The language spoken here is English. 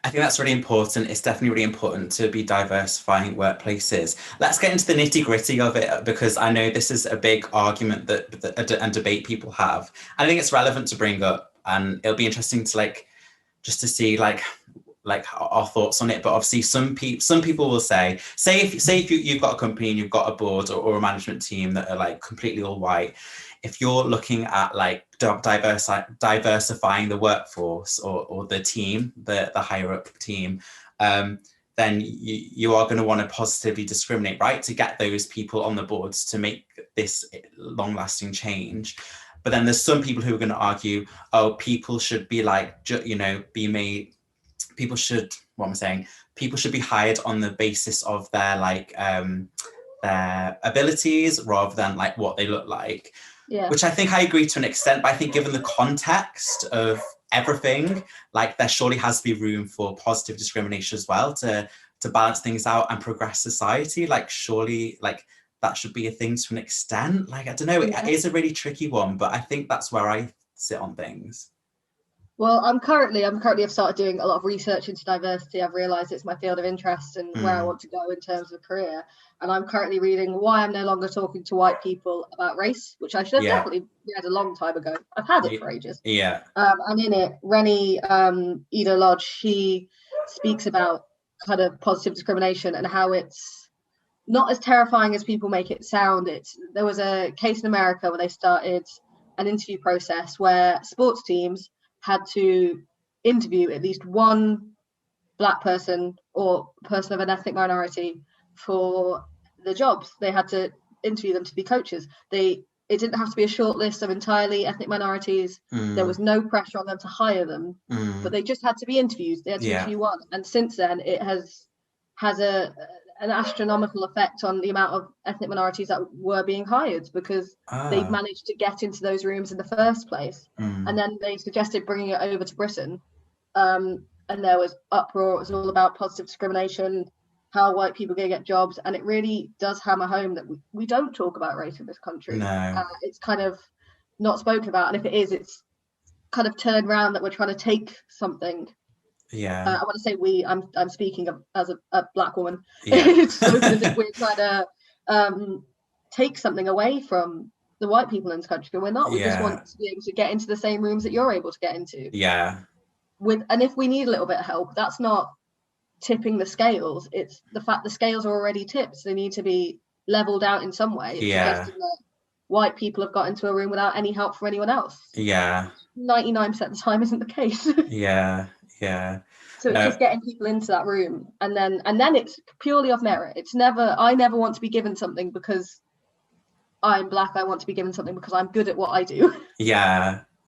I think that's really important. It's definitely really important to be diversifying workplaces. Let's get into the nitty gritty of it because I know this is a big argument and debate people have. I think it's relevant to bring up, and it'll be interesting to just to see our thoughts on it. But obviously, some people will say if you've got a company and you've got a board or a management team that are like completely all white, if you're looking at like diversifying the workforce or the team, the higher up team, then you are going to want to positively discriminate, right, to get those people on the boards to make this long-lasting change. But then there's some people who are going to argue, oh, people should be be made. People should, what am I saying? People should be hired on the basis of their abilities rather than like what they look like. Yeah. Which I think I agree to an extent, but I think given the context of everything, like there surely has to be room for positive discrimination as well to balance things out and progress society. Like surely like that should be a thing to an extent. Like, I don't know, It is a really tricky one, but I think that's where I sit on things. Well, I'm currently I've started doing a lot of research into diversity. I've realised it's my field of interest and where I want to go in terms of career. And I'm currently reading Why I'm No Longer Talking to White People About Race, which I should have definitely read a long time ago. I've had it for ages. Yeah. And in it, Rennie Ida Lodge, she speaks about kind of positive discrimination and how it's not as terrifying as people make it sound. There was a case in America where they started an interview process where sports teams had to interview at least one Black person or person of an ethnic minority for the jobs. They had to interview them to be coaches. It didn't have to be a short list of entirely ethnic minorities. There was no pressure on them to hire them, but they just had to be interviewed. They had to interview one. And since then, it has an astronomical effect on the amount of ethnic minorities that were being hired because they've managed to get into those rooms in the first place. And then they suggested bringing it over to Britain. And there was uproar. It was all about positive discrimination, how white people can get jobs. And it really does hammer home that we don't talk about race in this country. No. It's kind of not spoken about. And if it is, it's kind of turned around that we're trying to take something. Yeah. I want to say I'm speaking as a Black woman. Yeah. It's as if we're trying to take something away from the white people in this country. We're not. We just want to be able to get into the same rooms that you're able to get into. Yeah. And if we need a little bit of help, that's not tipping the scales. It's the fact the scales are already tipped. So they need to be leveled out in some way. It's that white people have got into a room without any help from anyone else. Yeah. 99% of the time isn't the case. Yeah. So it's just getting people into that room, and then it's purely of merit. I never want to be given something because I'm Black. I want to be given something because I'm good at what I do. Yeah.